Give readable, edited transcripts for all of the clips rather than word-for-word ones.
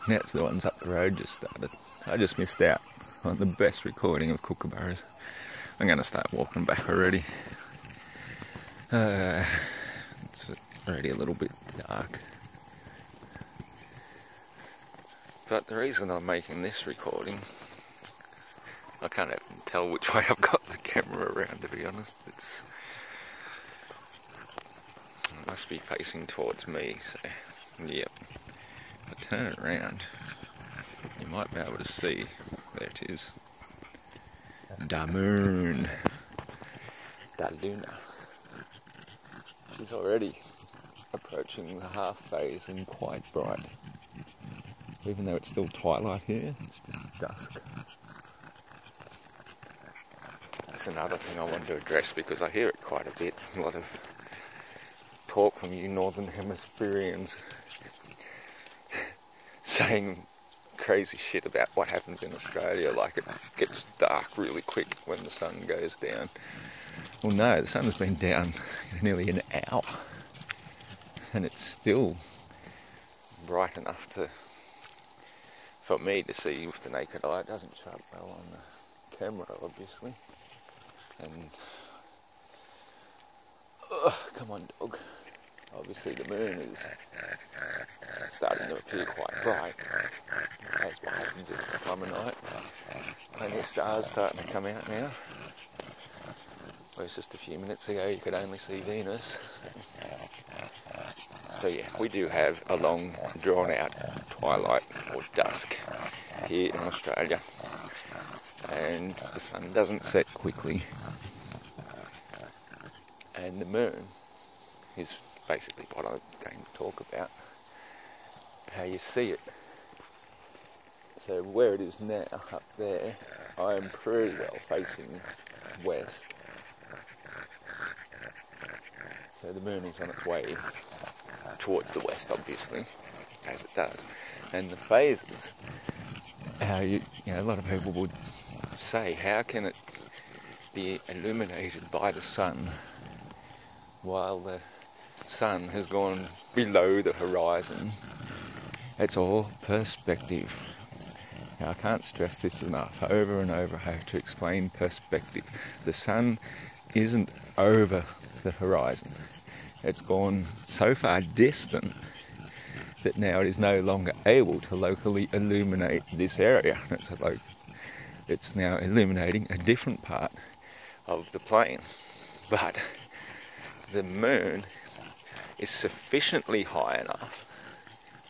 That's the ones up the road just started. I just missed out on the best recording of kookaburras. I'm going to start walking back already. It's already a little bit dark. But the reason I'm making this recording, I can't even tell which way I've got the camera around, to be honest. It must be facing towards me, so yep. If I turn it around, you might be able to see, there it is, the moon, the luna. She's already approaching the half phase and quite bright. Even though it's still twilight here, it's just dusk. That's another thing I wanted to address because I hear it quite a bit. A lot of talk from you Northern Hemispherians saying crazy shit about what happens in Australia, like it gets dark really quick when the sun goes down. Well, no, the sun's been down nearly an hour and it's still bright enough for me to see with the naked eye. It doesn't show up well on the camera, obviously. And come on, dog. Obviously the moon is starting to appear quite bright. That's what happens at this time of night. Plenty of stars starting to come out now. Whereas just a few minutes ago you could only see Venus. So yeah, we do have a long, drawn-out twilight or dusk here in Australia, and the sun doesn't set quickly, and the moon is basically what I'm going to talk about, how you see it. So where it is now, up there, I am pretty well facing west, so the moon is on its way towards the west, obviously, as it does. And the phases, how you know, a lot of people would say, how can it be illuminated by the sun while the sun has gone below the horizon? It's all perspective. Now, I can't stress this enough. Over and over I have to explain perspective. The sun isn't over the horizon. It's gone so far distant that now it is no longer able to locally illuminate this area. It's now illuminating a different part of the plane. But the moon is sufficiently high enough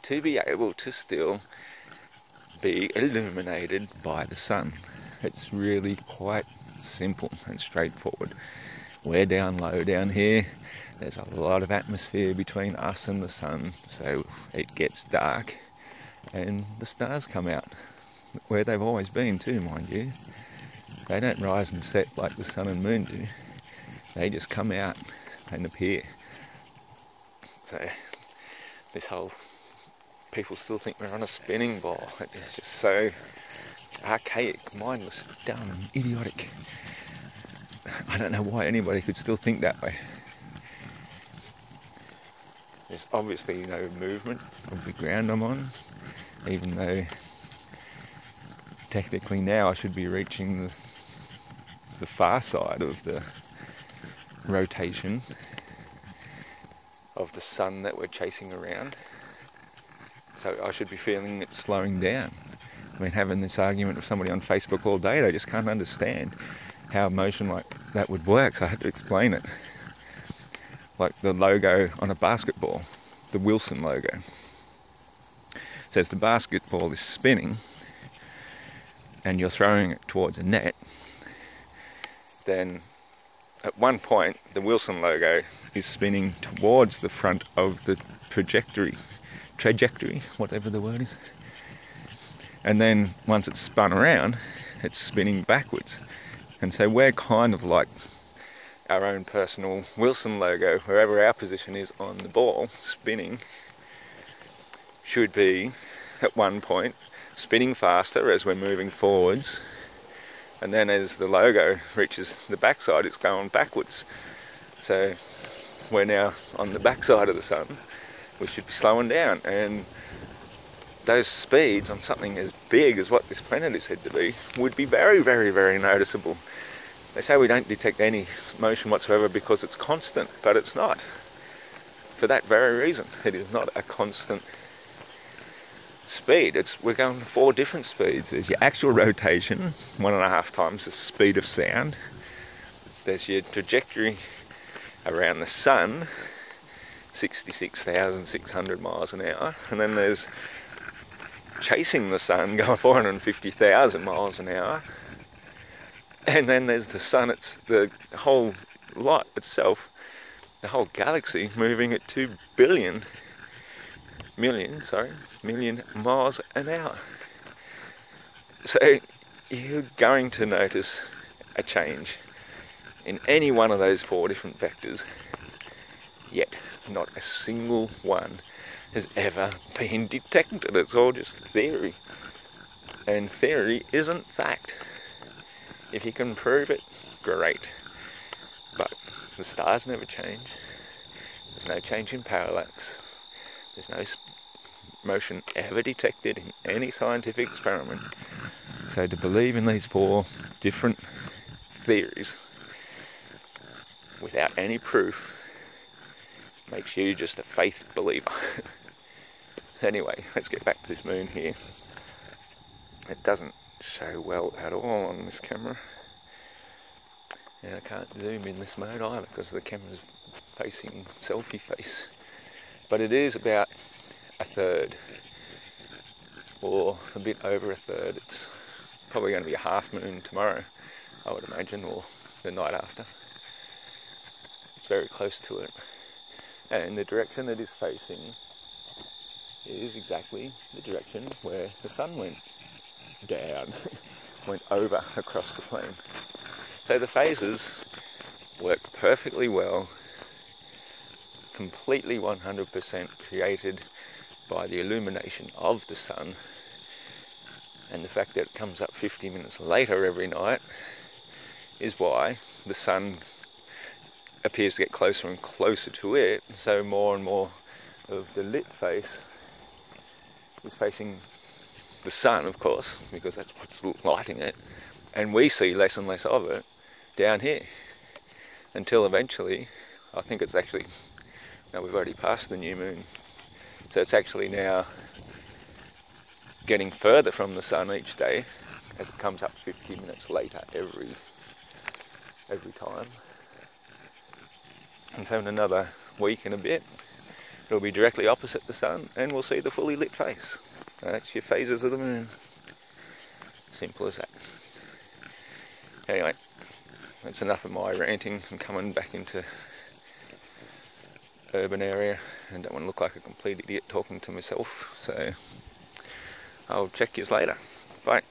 to be able to still be illuminated by the sun. It's really quite simple and straightforward. We're down low down here. There's a lot of atmosphere between us and the sun, so it gets dark and the stars come out, where they've always been too, mind you. They don't rise and set like the sun and moon do. They just come out and appear. So this whole, people still think we're on a spinning ball. It's just so archaic, mindless, dumb, idiotic. I don't know why anybody could still think that way. There's obviously no movement of the ground I'm on, even though technically now I should be reaching the far side of the rotation of the sun that we're chasing around. So I should be feeling it slowing down. I've been having this argument with somebody on Facebook all day. They just can't understand how motion like that would work, so I had to explain it. Like the logo on a basketball, the Wilson logo. So as the basketball is spinning and you're throwing it towards a net, then at one point the Wilson logo is spinning towards the front of the trajectory, whatever the word is. And then once it's spun around, it's spinning backwards. And so we're kind of like our own personal Wilson logo. Wherever our position is on the ball, spinning should be at one point spinning faster as we're moving forwards, and then as the logo reaches the backside, it's going backwards. So we're now on the backside of the sun. We should be slowing down, and those speeds on something as big as what this planet is said to be would be very, very, very noticeable. They say we don't detect any motion whatsoever because it's constant, but it's not. For that very reason, it is not a constant speed. We're going 4 different speeds. There's your actual rotation, 1.5 times the speed of sound. There's your trajectory around the sun, 66,600 miles an hour, and then there's chasing the sun going 450,000 miles an hour, and then there's the sun, it's the whole lot itself, the whole galaxy moving at 2 million miles an hour. So you're going to notice a change in any one of those 4 different vectors, yet not a single one has ever been detected. It's all just theory, and theory isn't fact. If you can prove it, great, but the stars never change. There's no change in parallax. There's no motion ever detected in any scientific experiment. So to believe in these 4 different theories without any proof makes you just a faith believer. So anyway, let's get back to this moon here. It doesn't show well at all on this camera, and I can't zoom in this mode either because the camera's facing selfie face. But it is about 1/3, or a bit over 1/3. It's probably going to be a half moon tomorrow, I would imagine, or the night after. It's very close to it, and the direction it is facing is exactly the direction where the sun went down, went over across the plane. So the phases work perfectly well, completely 100% created by the illumination of the sun, and the fact that it comes up 50 minutes later every night is why the sun appears to get closer and closer to it, so more and more of the lit face is facing the sun, of course, because that's what's lighting it, and we see less and less of it down here, until eventually, I think it's actually, no, we've already passed the new moon, so it's actually now getting further from the sun each day as it comes up 50 minutes later every time. And so in another week and a bit, it'll be directly opposite the sun, and we'll see the fully lit face. That's your phases of the moon. Simple as that. Anyway, that's enough of my ranting and coming back into urban area, and don't want to look like a complete idiot talking to myself, so I'll check yous later. Bye.